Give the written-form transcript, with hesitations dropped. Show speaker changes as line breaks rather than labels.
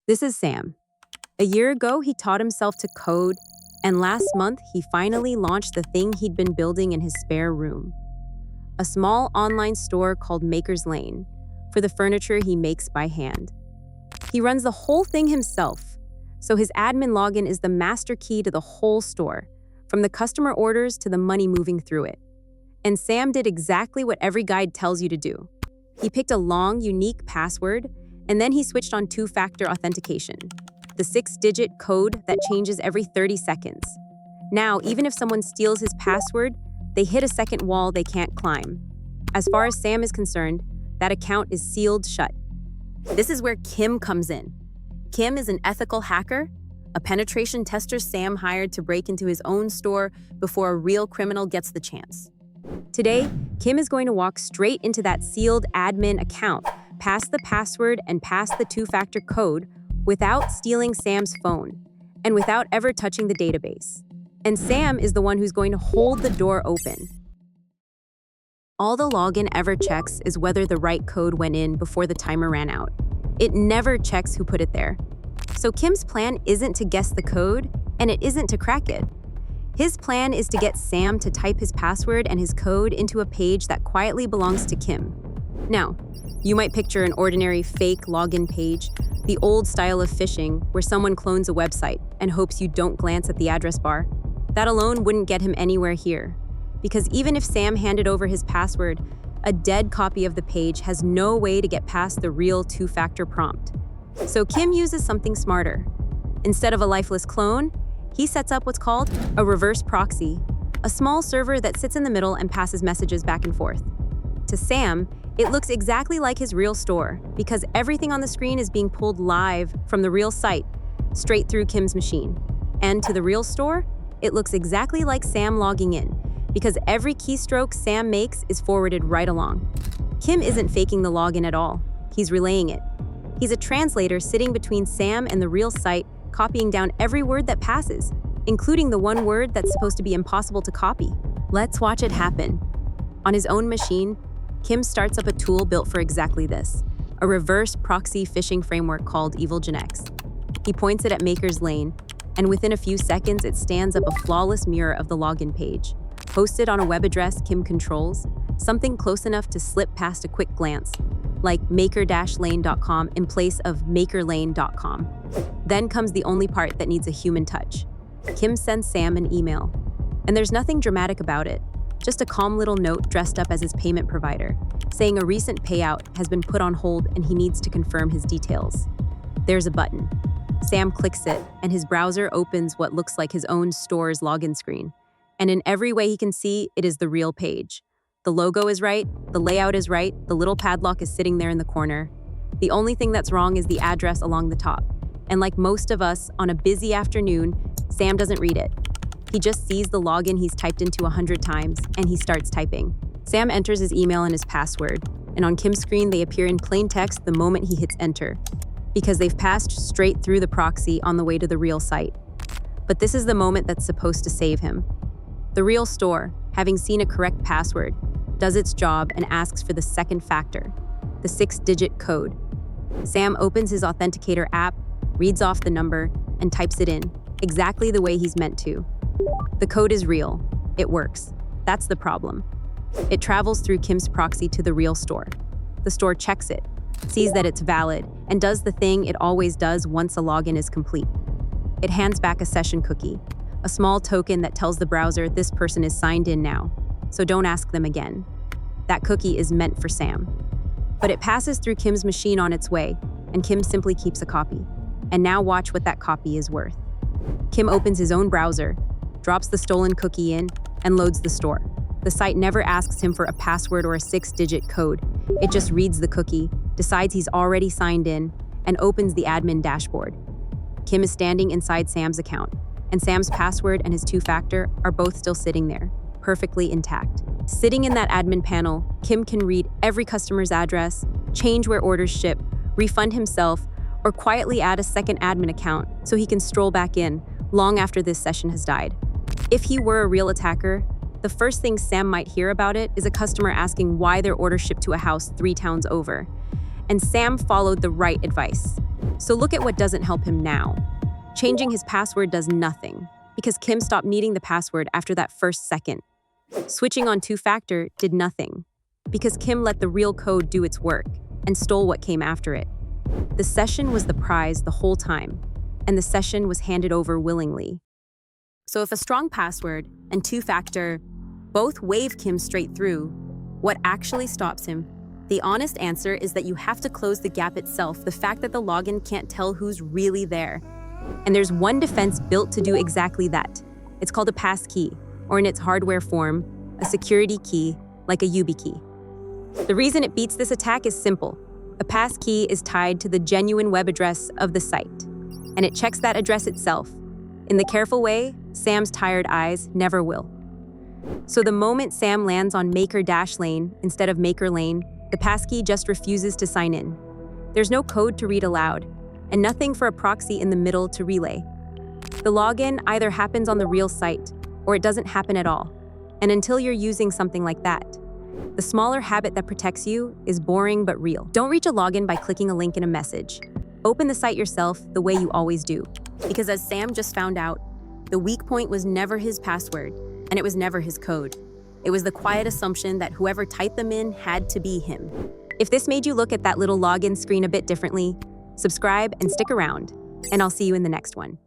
This is Sam. A year ago, he taught himself to code, and last month, he finally launched the thing he'd been building in his spare room. A small online store called Maker's Lane for the furniture he makes by hand. He runs the whole thing himself, so his admin login is the master key to the whole store, from the customer orders to the money moving through it. And Sam did exactly what every guide tells you to do. He picked a long, unique password, and then he switched on two-factor authentication, the 6-digit code that changes every 30 seconds. Now, even if someone steals his password, they hit a second wall they can't climb. As far as Sam is concerned, that account is sealed shut. This is where Kim comes in. Kim is an ethical hacker, a penetration tester Sam hired to break into his own store before a real criminal gets the chance. Today, Kim is going to walk straight into that sealed admin account, past the password and past the two-factor code without stealing Sam's phone and without ever touching the database. And Sam is the one who's going to hold the door open. All the login ever checks is whether the right code went in before the timer ran out. It never checks who put it there. So Kim's plan isn't to guess the code, and it isn't to crack it. His plan is to get Sam to type his password and his code into a page that quietly belongs to Kim. Now, you might picture an ordinary fake login page, the old style of phishing where someone clones a website and hopes you don't glance at the address bar. That alone wouldn't get him anywhere here, because even if Sam handed over his password, a dead copy of the page has no way to get past the real two-factor prompt. So Kim uses something smarter. Instead of a lifeless clone, he sets up what's called a reverse proxy, a small server that sits in the middle and passes messages back and forth. To Sam, it looks exactly like his real store because everything on the screen is being pulled live from the real site, straight through Kim's machine. And to the real store, it looks exactly like Sam logging in because every keystroke Sam makes is forwarded right along. Kim isn't faking the login at all. He's relaying it. He's a translator sitting between Sam and the real site, copying down every word that passes, including the one word that's supposed to be impossible to copy. Let's watch it happen. On his own machine, Kim starts up a tool built for exactly this, a reverse proxy phishing framework called Evilginx. He points it at Maker's Lane, and within a few seconds, it stands up a flawless mirror of the login page, hosted on a web address Kim controls, something close enough to slip past a quick glance, like maker-lane.com in place of makerlane.com. Then comes the only part that needs a human touch. Kim sends Sam an email, and there's nothing dramatic about it. Just a calm little note dressed up as his payment provider, saying a recent payout has been put on hold and he needs to confirm his details. There's a button. Sam clicks it, and his browser opens what looks like his own store's login screen. And in every way he can see, it is the real page. The logo is right, the layout is right, the little padlock is sitting there in the corner. The only thing that's wrong is the address along the top. And like most of us, on a busy afternoon, Sam doesn't read it. He just sees the login he's typed into 100 times, and he starts typing. Sam enters his email and his password, and on Kim's screen they appear in plain text the moment he hits enter, because they've passed straight through the proxy on the way to the real site. But this is the moment that's supposed to save him. The real store, having seen a correct password, does its job and asks for the second factor, the 6-digit code. Sam opens his authenticator app, reads off the number, and types it in, exactly the way he's meant to. The code is real. It works. That's the problem. It travels through Kim's proxy to the real store. The store checks it, sees that it's valid, and does the thing it always does once a login is complete. It hands back a session cookie, a small token that tells the browser this person is signed in now, so don't ask them again. That cookie is meant for Sam. But it passes through Kim's machine on its way, and Kim simply keeps a copy. And now watch what that copy is worth. Kim opens his own browser, drops the stolen cookie in, and loads the store. The site never asks him for a password or a 6-digit code. It just reads the cookie, decides he's already signed in, and opens the admin dashboard. Kim is standing inside Sam's account, and Sam's password and his two-factor are both still sitting there, perfectly intact. Sitting in that admin panel, Kim can read every customer's address, change where orders ship, refund himself, or quietly add a second admin account so he can stroll back in long after this session has died. If he were a real attacker, the first thing Sam might hear about it is a customer asking why their order shipped to a house 3 towns over. And Sam followed the right advice. So look at what doesn't help him now. Changing his password does nothing, because Kim stopped needing the password after that first second. Switching on two-factor did nothing, because Kim let the real code do its work and stole what came after it. The session was the prize the whole time, and the session was handed over willingly. So if a strong password and two-factor both wave Kim straight through, what actually stops him? The honest answer is that you have to close the gap itself, the fact that the login can't tell who's really there. And there's one defense built to do exactly that. It's called a passkey, or in its hardware form, a security key, like a YubiKey. The reason it beats this attack is simple. A passkey is tied to the genuine web address of the site, and it checks that address itself. In the careful way, Sam's tired eyes never will. So the moment Sam lands on maker-lane instead of maker lane, the passkey just refuses to sign in. There's no code to read aloud, and nothing for a proxy in the middle to relay. The login either happens on the real site, or it doesn't happen at all. And until you're using something like that, the smaller habit that protects you is boring but real. Don't reach a login by clicking a link in a message. Open the site yourself the way you always do. Because as Sam just found out, the weak point was never his password, and it was never his code. It was the quiet assumption that whoever typed them in had to be him. If this made you look at that little login screen a bit differently, subscribe and stick around, and I'll see you in the next one.